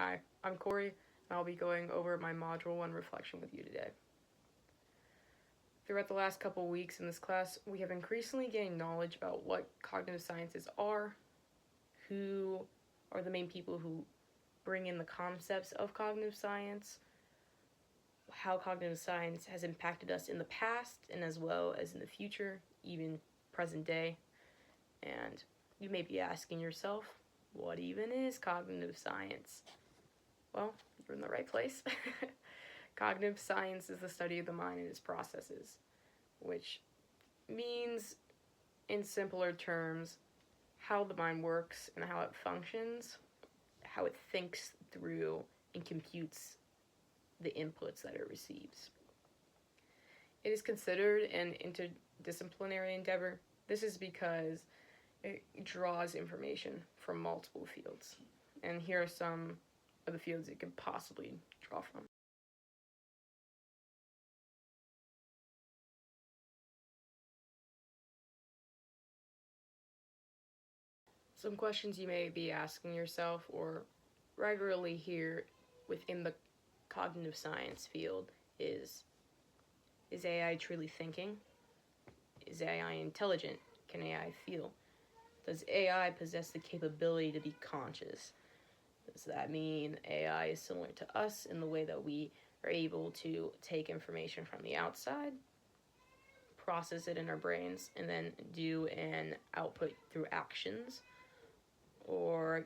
Hi, I'm Corey, and I'll be going over my Module 1 reflection with you today. Throughout the last couple weeks in this class, we have increasingly gained knowledge about what cognitive sciences are, who are the main people who bring in the concepts of cognitive science, how cognitive science has impacted us in the past and as well as in the future, even present day. And you may be asking yourself, what even is cognitive science? Well, you're in the right place. Cognitive science is the study of the mind and its processes, which means, in simpler terms, how the mind works and how it functions, how it thinks through and computes the inputs that it receives. It is considered an interdisciplinary endeavor. This is because it draws information from multiple fields. And here are some of the fields it could possibly draw from. Some questions you may be asking yourself or regularly hear within the cognitive science field is AI truly thinking? Is AI intelligent? Can AI feel? Does AI possess the capability to be conscious? Does that mean AI is similar to us in the way that we are able to take information from the outside, process it in our brains, and then do an output through actions? Or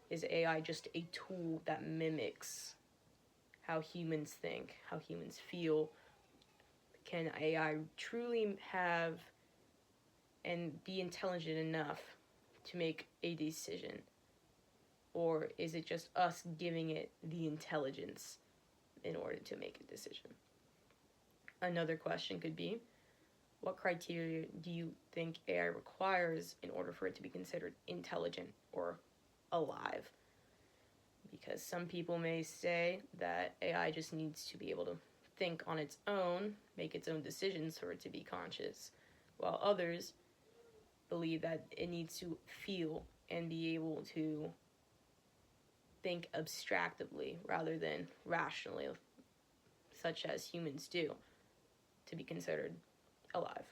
is AI just a tool that mimics how humans think, how humans feel? Can AI truly have and be intelligent enough to make a decision? Or is it just us giving it the intelligence in order to make a decision? Another question could be, what criteria do you think AI requires in order for it to be considered intelligent or alive? Because some people may say that AI just needs to be able to think on its own, make its own decisions for it to be conscious, while others believe that it needs to feel and be able to think abstractively rather than rationally, such as humans do, to be considered alive.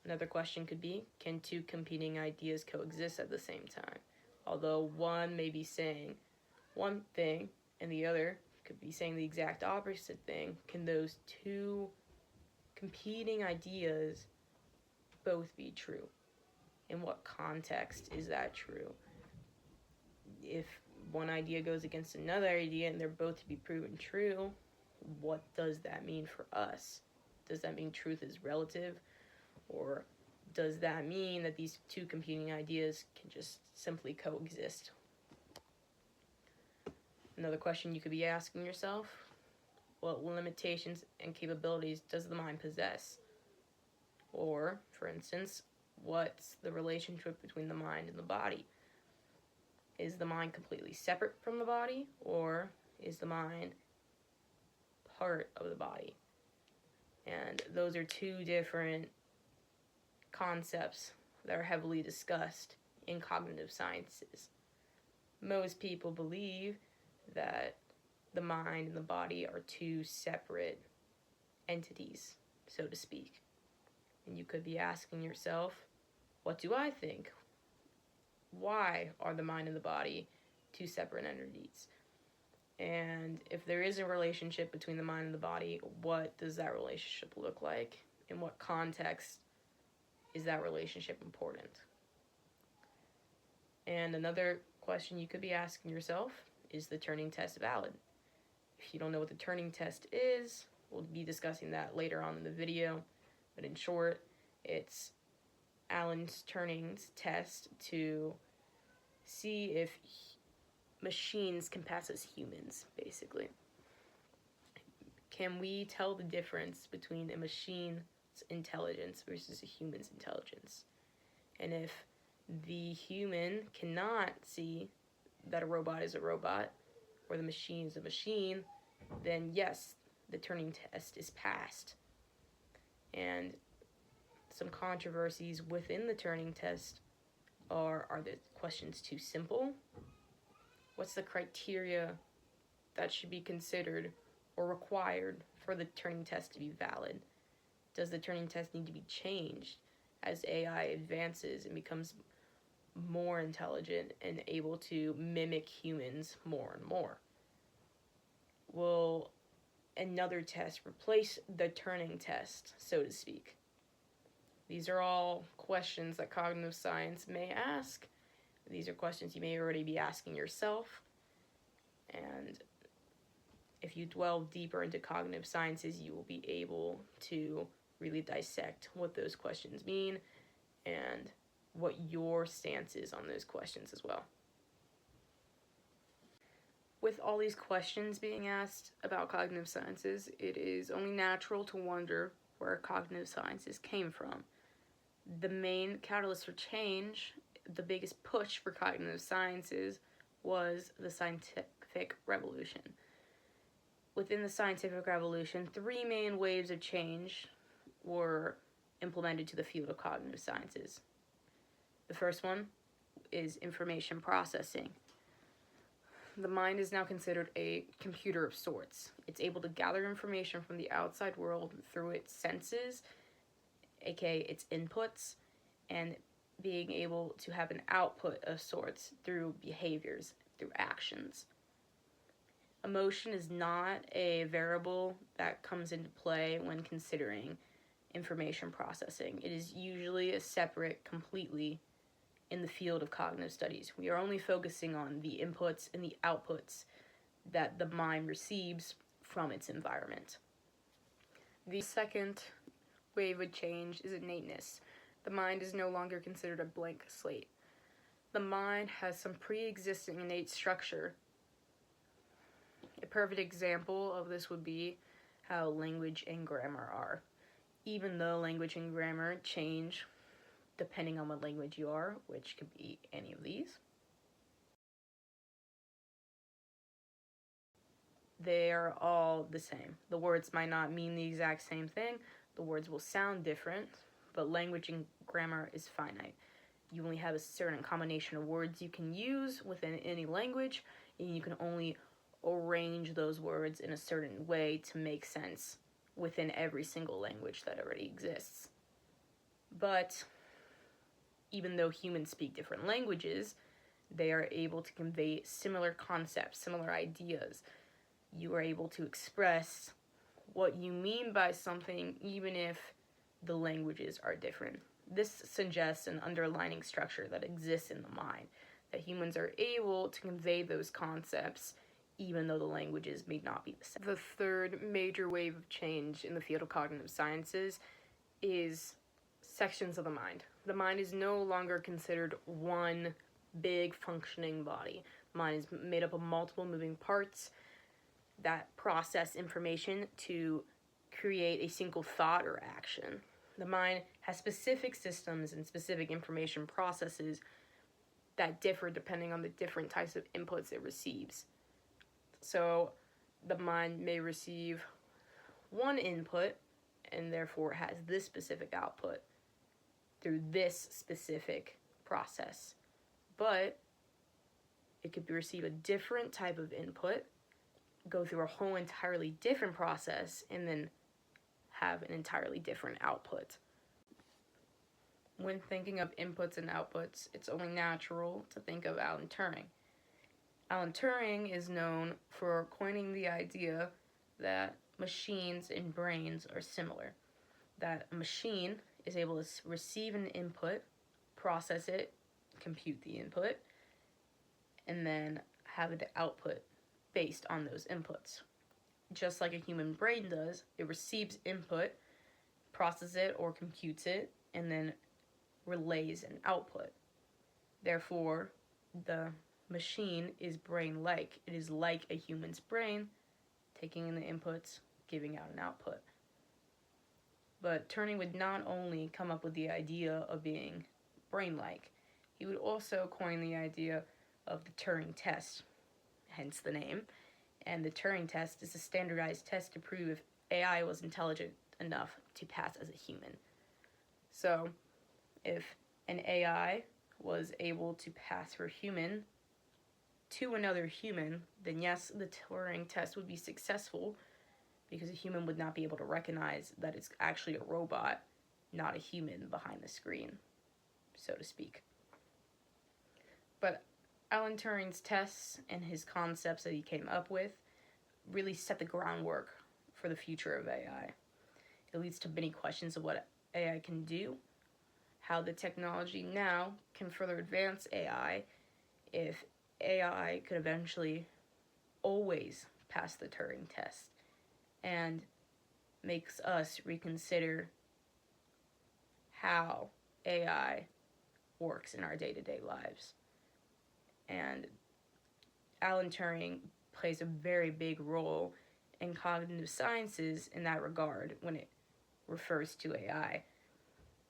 Another question could be, can two competing ideas coexist at the same time? Although one may be saying one thing and the other could be saying the exact opposite thing, can those two competing ideas both be true? In what context is that true? If one idea goes against another idea and they're both to be proven true, what does that mean for us? Does that mean truth is relative? Or does that mean that these two competing ideas can just simply coexist? Another question you could be asking yourself, what limitations and capabilities does the mind possess? Or, for instance, what's the relationship between the mind and the body? Is the mind completely separate from the body, or is the mind part of the body? And those are two different concepts that are heavily discussed in cognitive sciences. Most people believe that the mind and the body are two separate entities, so to speak. And you could be asking yourself, what do I think? Why are the mind and the body two separate entities? And if there is a relationship between the mind and the body, what does that relationship look like? In what context is that relationship important? And another question you could be asking yourself, is the Turing test valid? If you don't know what the Turing test is, we'll be discussing that later on in the video. But in short, it's Alan Turing's test to see if machines can pass as humans, basically. Can we tell the difference between a machine's intelligence versus a human's intelligence? And if the human cannot see that a robot is a robot or the machine is a machine, then yes, the Turing test is passed. And some controversies within the Turing test are the questions too simple? What's the criteria that should be considered or required for the Turing test to be valid? Does the Turing test need to be changed as AI advances and becomes more intelligent and able to mimic humans more and more? Will another test replace the Turing test, so to speak? These are all questions that cognitive science may ask. These are questions you may already be asking yourself. And if you delve deeper into cognitive sciences, you will be able to really dissect what those questions mean and what your stance is on those questions as well. With all these questions being asked about cognitive sciences, it is only natural to wonder where cognitive sciences came from. The main catalyst for change, the biggest push for cognitive sciences, was the scientific revolution. Within the scientific revolution, 3 main waves of change were implemented to the field of cognitive sciences. The first one is information processing. The mind is now considered a computer of sorts. It's able to gather information from the outside world through its senses, aka its inputs, and being able to have an output of sorts through behaviors, through actions. Emotion is not a variable that comes into play when considering information processing. It is usually a separate completely in the field of cognitive studies. We are only focusing on the inputs and the outputs that the mind receives from its environment. The second wave of change is innateness. The mind is no longer considered a blank slate. The mind has some pre-existing innate structure. A perfect example of this would be how language and grammar are. Even though language and grammar change depending on what language you are, which could be any of these, they are all the same. The words might not mean the exact same thing. The words will sound different, but language and grammar is finite. You only have a certain combination of words you can use within any language, and you can only arrange those words in a certain way to make sense within every single language that already exists. But even though humans speak different languages, they are able to convey similar concepts, similar ideas. You are able to express what you mean by something even if the languages are different. This suggests an underlying structure that exists in the mind, that humans are able to convey those concepts even though the languages may not be the same. The third major wave of change in the field of cognitive sciences is sections of the mind. The mind is no longer considered one big functioning body. Mind is made up of multiple moving parts that process information to create a single thought or action. The mind has specific systems and specific information processes that differ depending on the different types of inputs it receives. So the mind may receive one input and therefore has this specific output through this specific process. But it could receive a different type of input, go through a whole entirely different process, and then have an entirely different output. When thinking of inputs and outputs, it's only natural to think of Alan Turing. Alan Turing is known for coining the idea that machines and brains are similar. That a machine is able to receive an input, process it, compute the input, and then have the output based on those inputs. Just like a human brain does, it receives input, processes it or computes it, and then relays an output. Therefore, the machine is brain-like. It is like a human's brain, taking in the inputs, giving out an output. But Turing would not only come up with the idea of being brain-like, he would also coin the idea of the Turing test, hence the name. And the Turing test is a standardized test to prove if AI was intelligent enough to pass as a human. So, if an AI was able to pass for human, to another human, then yes, the Turing test would be successful because a human would not be able to recognize that it's actually a robot, not a human behind the screen, so to speak. But Alan Turing's tests and his concepts that he came up with really set the groundwork for the future of AI. It leads to many questions of what AI can do, how the technology now can further advance AI, if AI could eventually always pass the Turing test, and makes us reconsider how AI works in our day-to-day lives. And Alan Turing plays a very big role in cognitive sciences in that regard when it refers to AI.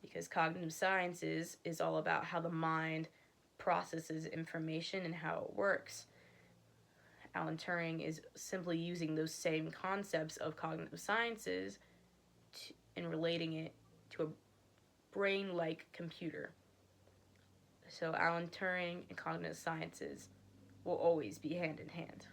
Because cognitive sciences is all about how the mind processes information and how it works. Alan Turing is simply using those same concepts of cognitive sciences and relating it to a brain-like computer. So Alan Turing and cognitive sciences will always be hand in hand.